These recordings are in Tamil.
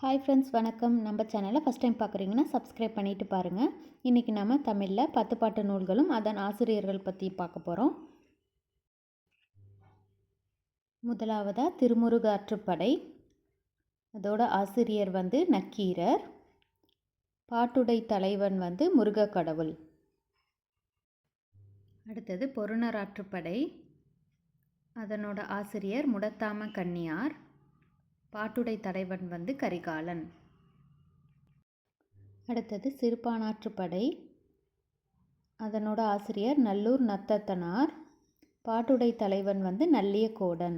ஹாய் ஃப்ரெண்ட்ஸ், வணக்கம். நம்ம சேனலை ஃபஸ்ட் டைம் பார்க்குறீங்கன்னா சப்ஸ்கிரைப் பண்ணிவிட்டு பாருங்கள். இன்றைக்கி நம்ம தமிழில் 10 பாட்டு நூல்களும் அதன் ஆசிரியர்கள் பற்றி பார்க்க போகிறோம். முதலாவதாக திருமுருகாற்றுப்படை. அதோட ஆசிரியர் நக்கீரர். பாட்டுடை தலைவன் முருகக்கடவுள். அடுத்தது பொருணராற்றுப்படை. அதனோட ஆசிரியர் முடத்தாம கன்னியார். பாட்டுடை தலைவன் கரிகாலன். அடுத்தது சிறுபானாற்றுப்படை. அதனோட ஆசிரியர் நல்லூர் நத்தத்தனார். பாட்டுடை தலைவன் நல்லியக்கோடன்.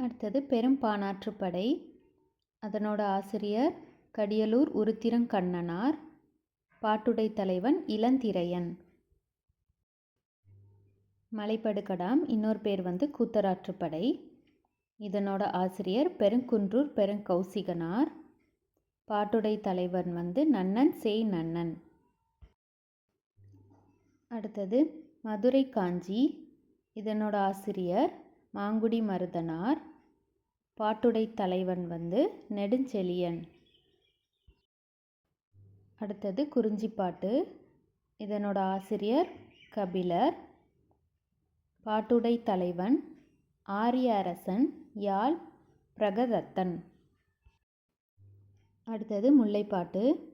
அடுத்தது பெரும்பானாற்றுப்படை. அதனோட ஆசிரியர் கடியலூர் உருத்திரங்கண்ணனார். பாட்டுடை தலைவன் இளந்திரையன். மலைப்படுகடாம் இன்னொரு பேர் கூத்தராற்றுப்படை. இதனோட ஆசிரியர் பெருங்குன்றூர் பெருங்கௌசிகனார். பாட்டுடை தலைவன் நன்னன் சேய் நன்னன். அடுத்தது மதுரை காஞ்சி. இதனோட ஆசிரியர் மாங்குடி மருதனார். பாட்டுடை தலைவன் நெடுஞ்செழியன். அடுத்தது குறிஞ்சிப்பாட்டு. இதனோட ஆசிரியர் கபிலர். பாட்டுடை தலைவன் ஆரிய அரசன் யாழ் பிரகதத்தன். அடுத்தது முல்லைப்பாட்டு.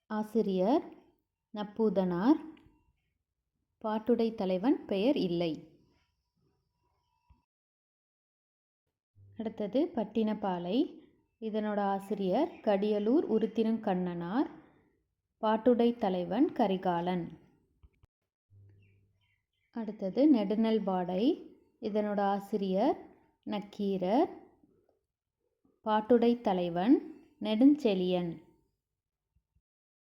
ஆசிரியர் நப்பூதனார். பாட்டுடை தலைவன் பெயர் இல்லை. அடுத்தது பட்டினப்பாலை. இதனோட ஆசிரியர் கடியலூர் உருத்திரங்கண்ணனார். பாட்டுடை தலைவன் கரிகாலன். அடுத்தது நெடுநல்வாடை. இதனோட ஆசிரியர் நக்கீரர். பாட்டுடை தலைவன் நெடுஞ்செழியன்.